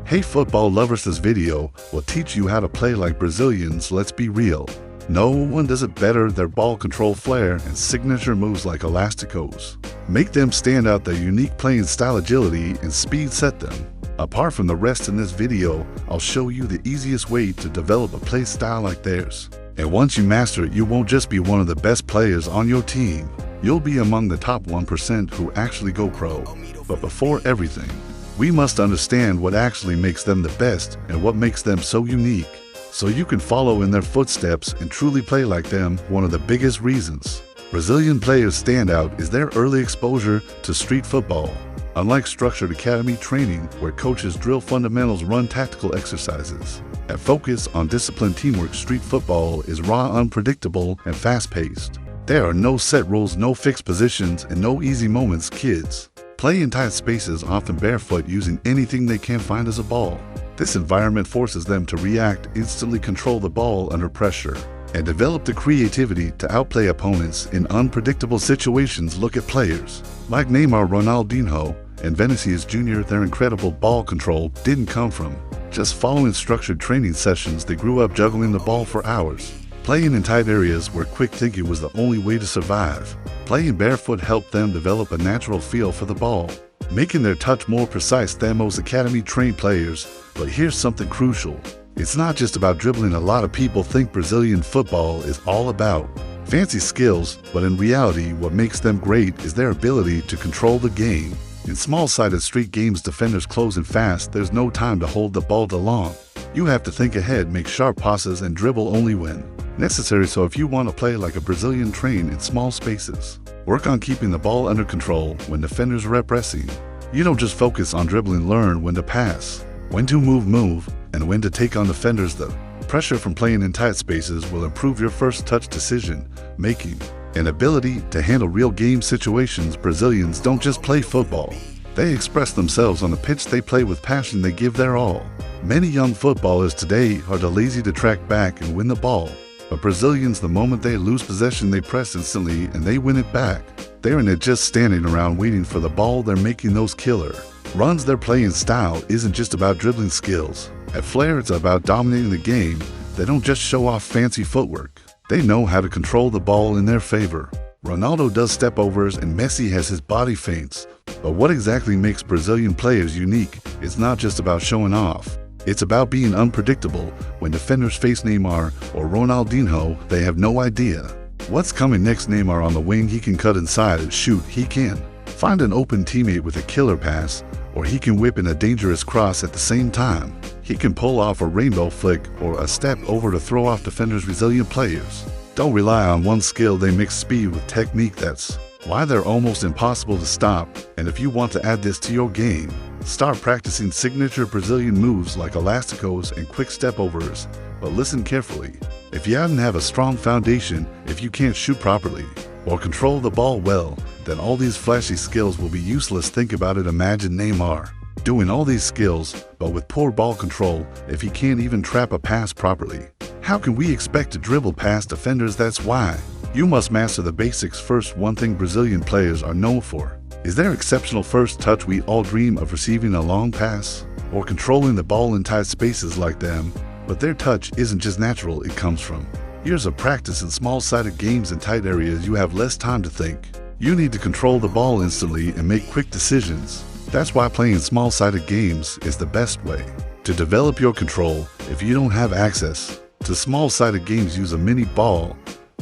Hey football lovers, this video will teach you how to play like Brazilians. Let's be real. No one does it better. Their ball control flair and signature moves like elasticos make them stand out. Their unique playing style, agility, and speed set them apart from the rest. In this video, I'll show you the easiest way to develop a play style like theirs. And once you master it, you won't just be one of the best players on your team. You'll be among the top 1% who actually go pro. But before everything, we must understand what actually makes them the best and what makes them so unique, so you can follow in their footsteps and truly play like them. One of the biggest reasons Brazilian players stand out is their early exposure to street football. Unlike structured academy training, where coaches drill fundamentals, run tactical exercises, and focus on disciplined teamwork, street football is raw, unpredictable, and fast-paced. There are no set rules, no fixed positions, and no easy moments. Kids play in tight spaces, often barefoot, using anything they can find as a ball. This environment forces them to react instantly, control the ball under pressure, and develop the creativity to outplay opponents in unpredictable situations. Look at players like Neymar, Ronaldinho, and Vinicius Jr. Their incredible ball control didn't come from just following structured training sessions. They grew up juggling the ball for hours, playing in tight areas where quick thinking was the only way to survive. Playing barefoot helped them develop a natural feel for the ball, making their touch more precise than most academy-trained players. But here's something crucial. It's not just about dribbling. A lot of people think Brazilian football is all about fancy skills, but in reality, what makes them great is their ability to control the game. In small-sided street games, defenders close in fast. There's no time to hold the ball too long. You have to think ahead, make sharp passes, and dribble only when necessary. So if you want to play like a Brazilian, train in small spaces. Work on keeping the ball under control when defenders are pressing. You don't just focus on dribbling, learn when to pass, when to move, and when to take on defenders. The pressure from playing in tight spaces will improve your first touch decision making and ability to handle real game situations. Brazilians don't just play football. They express themselves on the pitch. They play with passion. They give their all. Many young footballers today are too lazy to track back and win the ball. But Brazilians, the moment they lose possession, they press instantly and they win it back. They're not just standing around waiting for the ball. They're making those killer runs. Their playing style isn't just about dribbling skills and flair. It's about dominating the game. They don't just show off fancy footwork. They know how to control the ball in their favor. Ronaldo does step overs and Messi has his body feints. But what exactly makes Brazilian players unique? It's not just about showing off. It's about being unpredictable. When defenders face Neymar or Ronaldinho, they have no idea what's coming next. Neymar on the wing, he can cut inside and shoot. He can find an open teammate with a killer pass, or he can whip in a dangerous cross. At the same time, he can pull off a rainbow flick or a step over to throw off defenders. Resilient players don't rely on one skill. They mix speed with technique. That's why they're almost impossible to stop. And if you want to add this to your game, start practicing signature Brazilian moves like elasticos and quick step overs. But listen carefully. If you don't have a strong foundation, if you can't shoot properly or control the ball well, then all these flashy skills will be useless. Think about it. Imagine Neymar doing all these skills, but with poor ball control. If he can't even trap a pass properly, how can we expect to dribble past defenders? That's why you must master the basics first. One thing Brazilian players are known for is their exceptional first touch. We all dream of receiving a long pass or controlling the ball in tight spaces like them, but their touch isn't just natural. It comes from years of practice. In small-sided games in tight areas, you have less time to think. You need to control the ball instantly and make quick decisions. That's why playing small-sided games is the best way to develop your control. If you don't have access to small-sided games, use a mini ball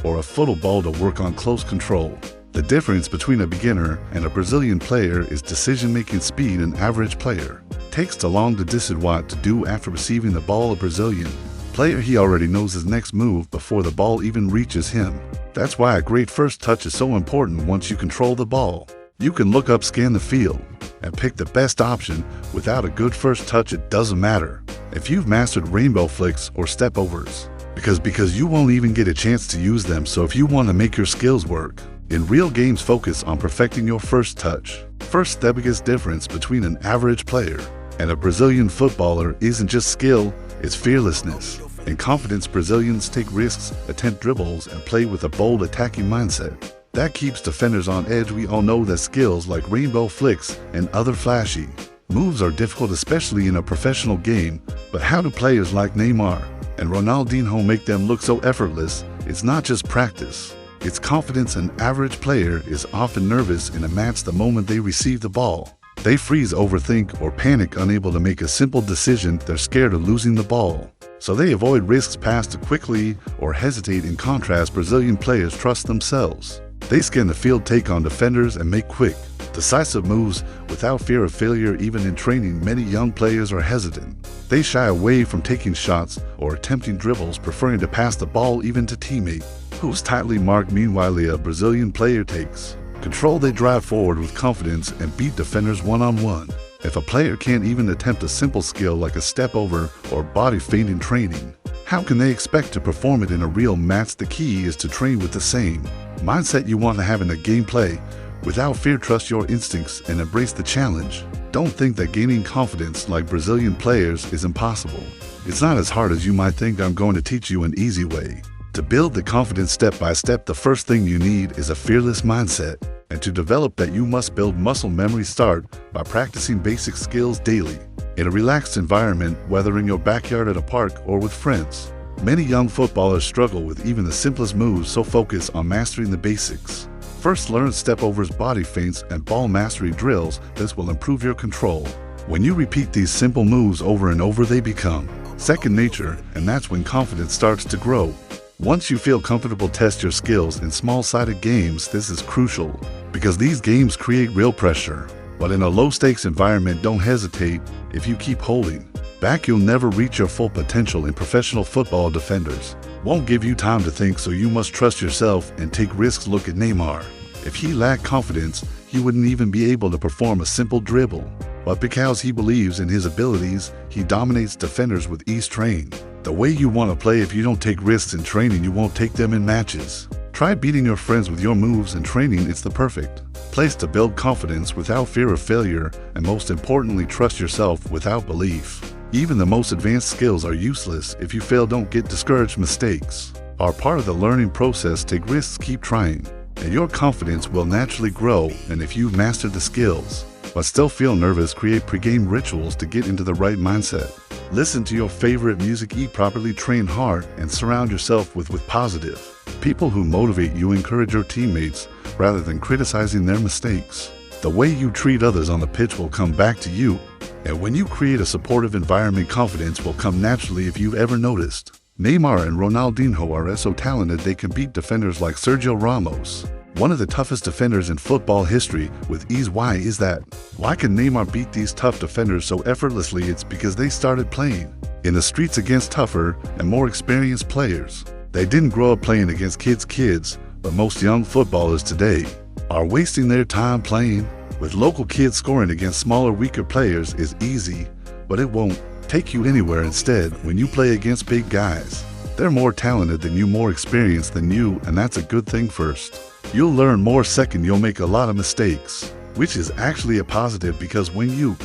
or a football to work on close control. The difference between a beginner and a Brazilian player is decision-making speed. An average player takes too long to decide what to do after receiving the ball. A Brazilian player, he already knows his next move before the ball even reaches him. That's why a great first touch is so important. Once you control the ball, you can look up, scan the field, and pick the best option. Without a good first touch, it doesn't matter if you've mastered rainbow flicks or step overs, because you won't even get a chance to use them. So if you want to make your skills work in real games, focus on perfecting your first touch. First, the biggest difference between an average player and a Brazilian footballer isn't just skill, it's fearlessness and confidence. Brazilians take risks, attempt dribbles, and play with a bold attacking mindset that keeps defenders on edge. We all know that skills like rainbow flicks and other flashy Moves are difficult, especially in a professional game, but how do players like Neymar and Ronaldinho make them look so effortless? It's not just practice. It's confidence. An average player is often nervous in a match the moment they receive the ball. They freeze, overthink, or panic, unable to make a simple decision. They're scared of losing the ball, so they avoid risks, pass too quickly, or hesitate. In contrast, Brazilian players trust themselves. They scan the field, take on defenders, and make quick, decisive moves without fear of failure. Even in training, many young players are hesitant. They shy away from taking shots or attempting dribbles, preferring to pass the ball even to teammates who's tightly marked. Meanwhile, a Brazilian player takes control. They drive forward with confidence and beat defenders one-on-one. If a player can't even attempt a simple skill like a step over or body feint in training, how can they expect to perform it in a real match? The key is to train with the same mindset you want to have in a gameplay. Without fear, trust your instincts and embrace the challenge. Don't think that gaining confidence like Brazilian players is impossible. It's not as hard as you might think. I'm going to teach you an easy way to build the confidence step by step. The first thing you need is a fearless mindset. And to develop that, you must build muscle memory. Start by practicing basic skills daily in a relaxed environment, whether in your backyard, at a park, or with friends. Many young footballers struggle with even the simplest moves, so focus on mastering the basics. First, learn step overs, body feints, and ball mastery drills. This will improve your control. When you repeat these simple moves over and over, they become second nature, and that's when confidence starts to grow. Once you feel comfortable, test your skills in small-sided games. This is crucial because these games create real pressure. But in a low-stakes environment, don't hesitate. If you keep holding back, you'll never reach your full potential. In professional football, defenders won't give you time to think, so you must trust yourself and take risks. Look at Neymar. If he lacked confidence, he wouldn't even be able to perform a simple dribble. But because he believes in his abilities, he dominates defenders with ease. Train the way you want to play. If you don't take risks in training, you won't take them in matches. Try beating your friends with your moves in training. It's the perfect place to build confidence without fear of failure, and most importantly, trust yourself without belief. Even the most advanced skills are useless if you fail. Don't get discouraged. Mistakes are part of the learning process. Take risks, keep trying, and your confidence will naturally grow. And if you've mastered the skills but still feel nervous, create pre-game rituals to get into the right mindset. Listen to your favorite music, eat properly, train hard, and surround yourself with positive people who motivate you. Encourage your teammates rather than criticizing their mistakes. The way you treat others on the pitch will come back to you. And when you create a supportive environment, confidence will come naturally. If you've ever noticed, Neymar and Ronaldinho are so talented they can beat defenders like Sergio Ramos, one of the toughest defenders in football history, with ease. Why is that? Why can Neymar beat these tough defenders so effortlessly? It's because they started playing in the streets against tougher and more experienced players. They didn't grow up playing against kids, but most young footballers today are wasting their time playing with local kids. Scoring against smaller, weaker players is easy, but it won't take you anywhere. Instead, when you play against big guys, they're more talented than you, more experienced than you, and that's a good thing. First, you'll learn more. Second, you'll make a lot of mistakes, which is actually a positive, because when you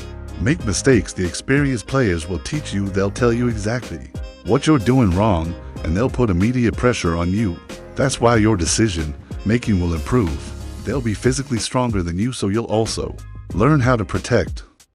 make mistakes, the experienced players will teach you. They'll tell you exactly what you're doing wrong, and they'll put immediate pressure on you. That's why your decision making will improve. They'll be physically stronger than you, so you'll also learn how to protect